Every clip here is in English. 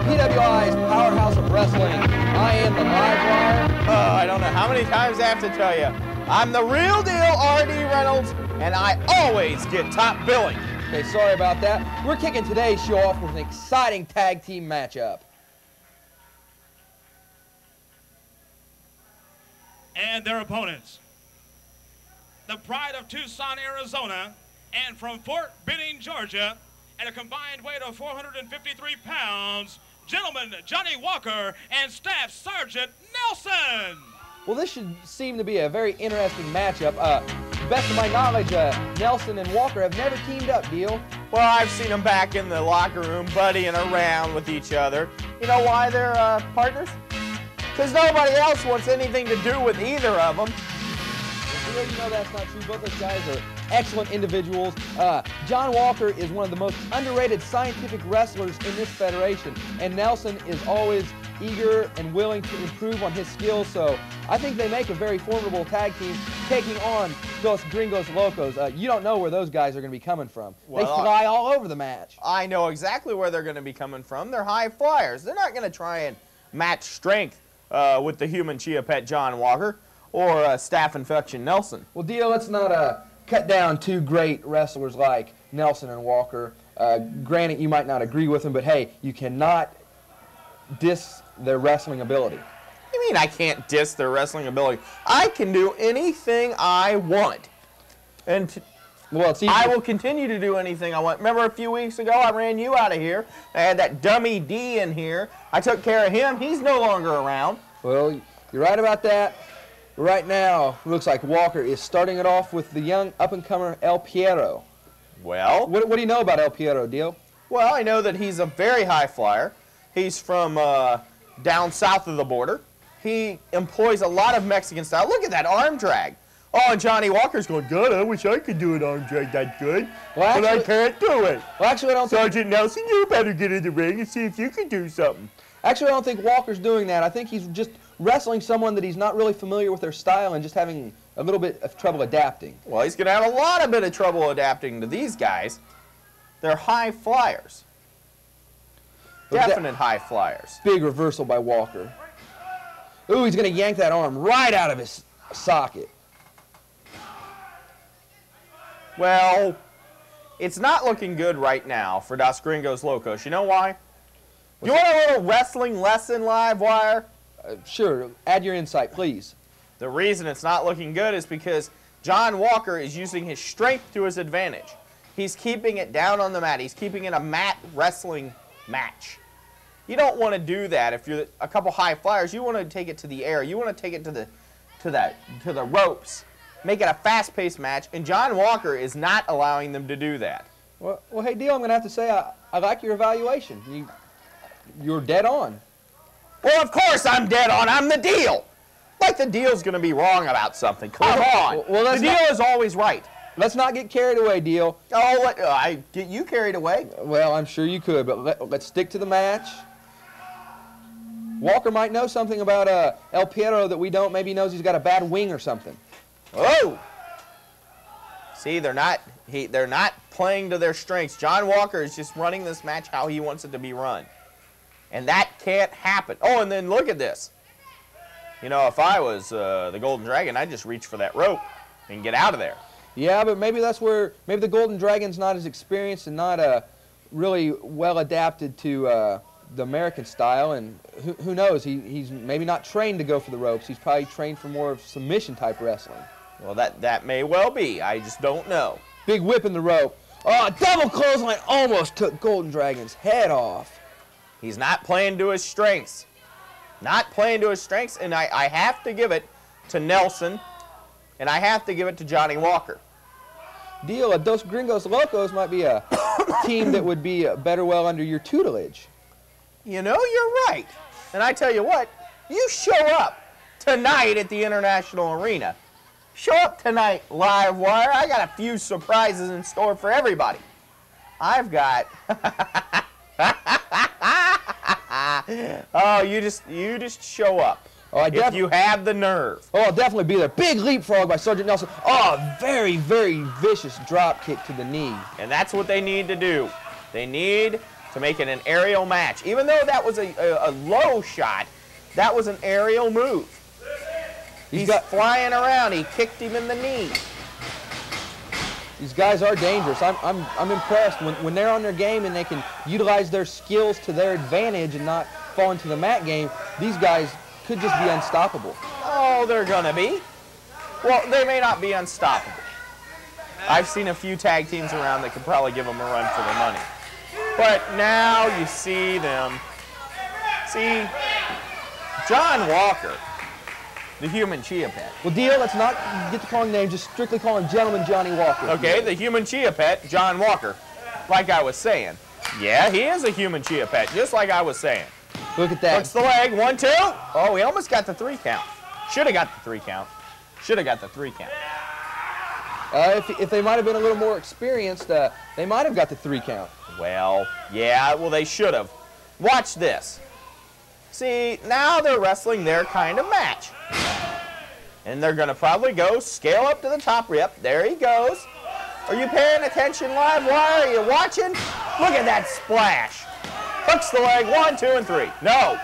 PWI's powerhouse of wrestling. I am the live wire. Oh, I don't know how many times I have to tell you. I'm the real deal R.D. Reynolds, and I always get top billing. Okay, sorry about that. We're kicking today's show off with an exciting tag team matchup. And their opponents, the pride of Tucson, Arizona, and from Fort Benning, Georgia, at a combined weight of 453 pounds, gentlemen Johnnie Walker and Staff Sergeant Nelson. Well, this should seem to be a very interesting matchup. Best of my knowledge, Nelson and Walker have never teamed up, Deal. Well, I've seen them back in the locker room buddying around with each other. You know why they're partners? Because nobody else wants anything to do with either of them. Well, you know that's not true. Both those guys are excellent individuals. John Walker is one of the most underrated scientific wrestlers in this federation, and Nelson is always eager and willing to improve on his skills, so I think they make a very formidable tag team taking on those Gringos Locos. You don't know where those guys are going to be coming from. Well, they fly all over the match. I know exactly where they're going to be coming from. They're high flyers. They're not going to try and match strength with the human chia pet John Walker or Staff Infection Nelson. Well, Dio, let's not cut down two great wrestlers like Nelson and Walker. Granted, you might not agree with them, but hey, you cannot diss their wrestling ability. You mean I can't diss their wrestling ability? I can do anything I want. And well, it's easy. I will continue to do anything I want. Remember a few weeks ago I ran you out of here. I had that dummy D in here. I took care of him. He's no longer around. Well, you're right about that. Right now, it looks like Walker is starting it off with the young up-and-comer El Piero. Well? What do you know about El Piero, Dio? Well, I know that he's a very high flyer. He's from down south of the border. He employs a lot of Mexican style. Look at that arm drag. Oh, and Johnnie Walker's going, God, I wish I could do an arm drag that good, well, but I can't do it. Well, actually, I don't Sergeant Nelson, you better get in the ring and see if you can do something. Actually, I don't think Walker's doing that. I think he's just wrestling someone that he's not really familiar with their style and just having a little bit of trouble adapting. Well, he's going to have a bit of trouble adapting to these guys. They're high flyers. Definite high flyers. Big reversal by Walker. Ooh, he's going to yank that arm right out of his socket. Well, it's not looking good right now for Dos Gringos Locos. You know why? You want a little wrestling lesson, Live Wire? Sure. Add your insight, please. The reason it's not looking good is because John Walker is using his strength to his advantage. He's keeping it down on the mat. He's keeping it a mat wrestling match. You don't want to do that if you're a couple high flyers. You want to take it to the air. You want to take it to the ropes. Make it a fast-paced match, and John Walker is not allowing them to do that. Well, hey, Dio, I'm going to have to say I like your evaluation. You're dead on. Well, of course I'm dead on. I'm the deal. Like the deal's going to be wrong about something. Come on. Well, the deal is always right. Let's not get carried away, Dio. Oh, I get you carried away? Well, I'm sure you could, but let's stick to the match. Walker might know something about El Piero that we don't. Maybe he knows he's got a bad wing or something. Oh! See, they're not playing to their strengths. John Walker is just running this match how he wants it to be run. And that can't happen. Oh, and then look at this. You know, if I was the Golden Dragon, I'd just reach for that rope and get out of there. Yeah, but maybe that's where the Golden Dragon's not as experienced and not really well adapted to the American style, and who knows, he's maybe not trained to go for the ropes. He's probably trained for more of submission type wrestling. Well, that may well be. I just don't know. Big whip in the rope. Oh, double clothesline almost took Golden Dragon's head off. He's not playing to his strengths. Not playing to his strengths, and I have to give it to Nelson, and I have to give it to Johnnie Walker. Deal, Dos Gringos Locos might be a team that would be better well under your tutelage. You know, you're right. And I tell you what, you show up tonight at the International Arena. Show up tonight, Live Wire. I got a few surprises in store for everybody. I've got... Oh, you just show up. Oh, if you have the nerve. Oh, I'll definitely be there. Big leapfrog by Sergeant Nelson. Oh, very, very vicious drop kick to the knee. And that's what they need to do. They need to make it an aerial match. Even though that was a low shot, that was an aerial move. He's flying around. He kicked him in the knee. These guys are dangerous. I'm impressed when they're on their game and they can utilize their skills to their advantage and not fall into the mat game. These guys could just be unstoppable. Oh, they're gonna be. Well, they may not be unstoppable. I've seen a few tag teams around that could probably give them a run for their money. But now you see them. See, John Walker, the human chia pet. Well, Dio, let's not get to calling names, just strictly call him Gentleman Johnny Walker. Okay, the human chia pet, John Walker. Like I was saying. Yeah, he is a human chia pet, just like I was saying. Look at that. Hooks the leg, 1, 2. Oh, he almost got the 3 count. Should have got the 3 count. Should have got the 3 count. If they might have been a little more experienced, they might have got the 3 count. Well, yeah, well, they should have. Watch this. See, now they're wrestling their kind of match. And they're going to probably go scale up to the top rip. There he goes. Are you paying attention live wire? Are you watching? Look at that splash. Hooks the leg, 1, 2, and 3. No.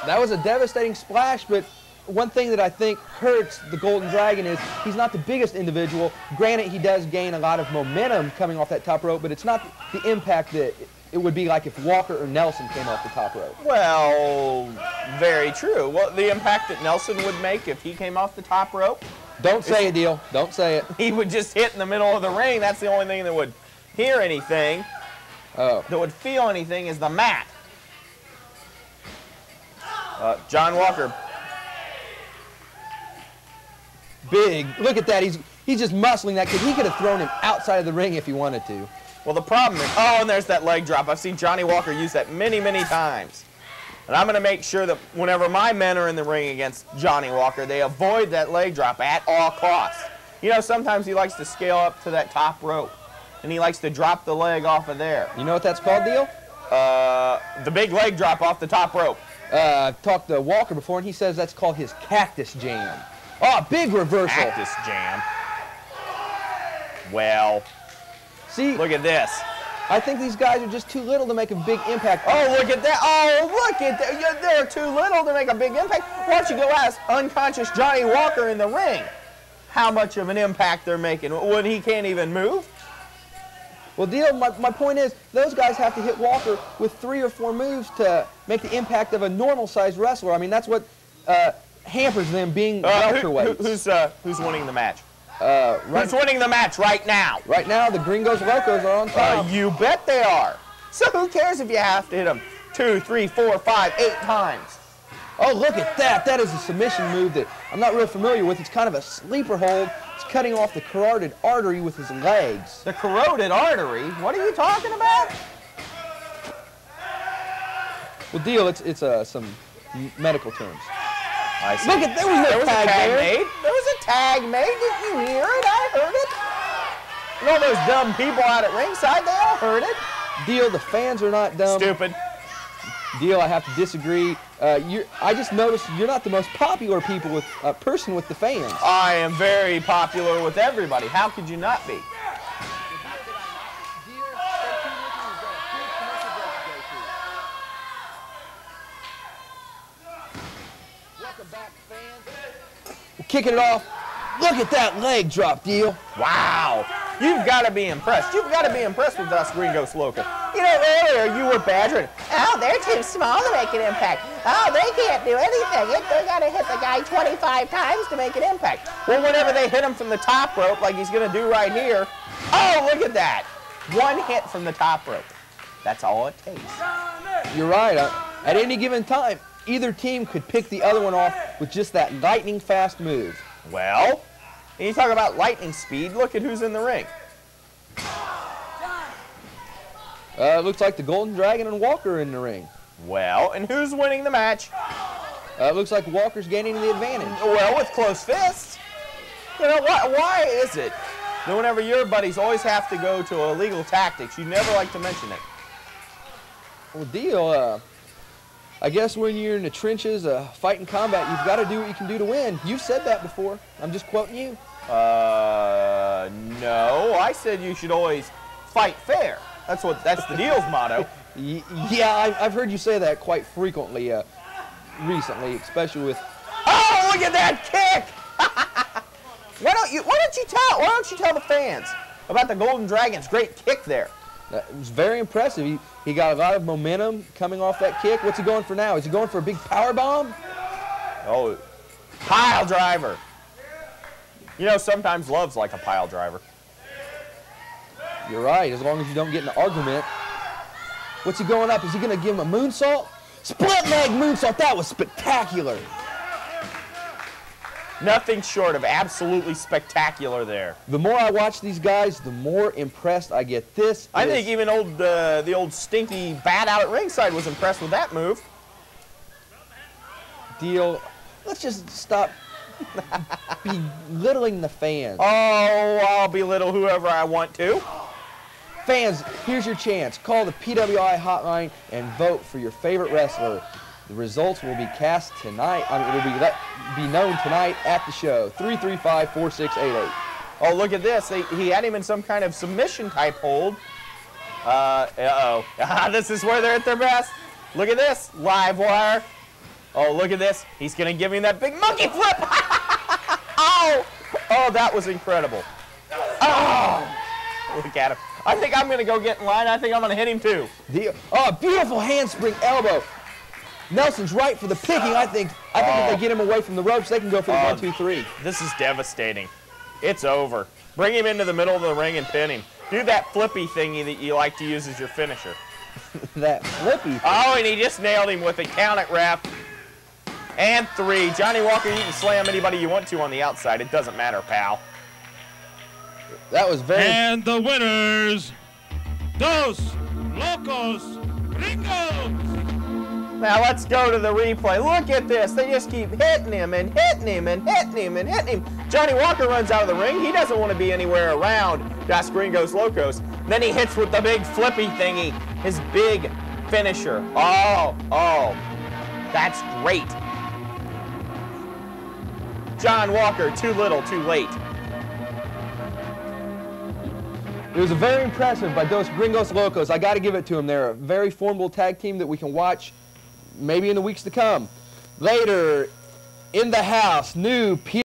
That was a devastating splash, but one thing that I think hurts the Golden Dragon is he's not the biggest individual. Granted, he does gain a lot of momentum coming off that top rope, but it's not the impact that it would be like if Walker or Nelson came off the top rope. Well, very true. Well, the impact that Nelson would make if he came off the top rope. Don't say it, Deal. Don't say it. He would just hit in the middle of the ring. That's the only thing that would hear anything, that would feel anything, is the mat. John Walker. Big. Look at that. He's just muscling that because he could have thrown him outside of the ring if he wanted to. Well, the problem is, oh, and there's that leg drop. I've seen Johnny Walker use that many, many times. And I'm going to make sure that whenever my men are in the ring against Johnny Walker, they avoid that leg drop at all costs. You know, sometimes he likes to scale up to that top rope, and he likes to drop the leg off of there. You know what that's called, Deal? The big leg drop off the top rope. I've talked to Walker before, and he says that's called his cactus jam. Oh, big reversal. Cactus jam. Well, see, look at this. I think these guys are just too little to make a big impact. Oh, look at that. Oh, look at that. They're too little to make a big impact. Why don't you go ask unconscious Johnny Walker in the ring how much of an impact they're making when he can't even move? Well, Deal, my point is, those guys have to hit Walker with 3 or 4 moves to make the impact of a normal-sized wrestler. I mean, that's what hampers them being welterweights. Who's winning the match? Who's winning the match right now? Right now, the Gringos Locos are on top. You bet they are. So who cares if you have to hit them 2, 3, 4, 5, 8 times? Oh, look at that. That is a submission move that I'm not real familiar with. It's kind of a sleeper hold. It's cutting off the carotid artery with his legs. The carotid artery? What are you talking about? Well, Deal, it's some medical terms. I see. Look at, there was a tag made. There was a tag made. Didn't you hear it? I heard it. And all those dumb people out at ringside, they all heard it. Deal, the fans are not dumb. Stupid. Deal, I have to disagree. I just noticed you're not the most popular person with the fans. I am very popular with everybody. How could you not be? Kicking it off. Look at that leg drop, Deal. Wow. You've got to be impressed. You've got to be impressed with us Gringos Locos. You know, earlier you were badgering. Oh, they're too small to make an impact. Oh, they can't do anything. They got to hit the guy 25 times to make an impact. Well, whenever they hit him from the top rope, like he's going to do right here, oh, look at that. 1 hit from the top rope. That's all it takes. You're right. At any given time, either team could pick the other one off with just that lightning fast move. Well, and you talk about lightning speed, look at who's in the ring. Looks like the Golden Dragon and Walker are in the ring. Well, and who's winning the match? Looks like Walker's gaining the advantage. Well, with close fists. You know, why is it that whenever your buddies always have to go to illegal tactics, you never like to mention it? Well, Deal, I guess when you're in the trenches, fighting combat, you've got to do what you can do to win. You've said that before. I'm just quoting you. No. I said you should always fight fair. That's the deal's motto. Yeah, I've heard you say that quite frequently recently, especially with. Oh, look at that kick! Why don't you tell the fans about the Golden Dragon's great kick there? It was very impressive. He got a lot of momentum coming off that kick. What's he going for now? Is he going for a big power bomb? Oh, pile driver. You know, sometimes love's like a pile driver. You're right, as long as you don't get in an argument. What's he going up? Is he going to give him a moonsault? Split leg moonsault. That was spectacular. Nothing short of absolutely spectacular there. The more I watch these guys, the more impressed I get. I think even the old stinky bat out at ringside was impressed with that move. Deal. Let's just stop belittling the fans. Oh, I'll belittle whoever I want to. Fans, here's your chance. Call the PWI hotline and vote for your favorite wrestler. The results will be cast tonight. It will be known tonight at the show. 335-4688. Oh, look at this. He had him in some kind of submission type hold. Uh-oh. This is where they're at their best. Look at this. Live wire. Oh, look at this. He's going to give him that big monkey flip. Oh, that was incredible. Oh, look at him. I think I'm going to go get in line. I think I'm going to hit him too. Beautiful handspring elbow. Nelson's right for the picking. I think if they get him away from the ropes, they can go for the 1, 2, 3. This is devastating. It's over. Bring him into the middle of the ring and pin him. Do that flippy thingy that you like to use as your finisher. That flippy thing. Oh, and he just nailed him with a count it, ref. And 3. Johnny Walker, you can slam anybody you want to on the outside. It doesn't matter, pal. That was very... And the winners, Dos Locos Gringos. Now let's go to the replay. Look at this. They just keep hitting him and hitting him and hitting him and hitting him. Johnny Walker runs out of the ring. He doesn't want to be anywhere around Dos Gringos Locos. Then he hits with the big flippy thingy, his big finisher. Oh, that's great. John Walker, too little, too late. It was very impressive by Dos Gringos Locos. I got to give it to them. They're a very formidable tag team that we can watch maybe in the weeks to come. Later, in the house, new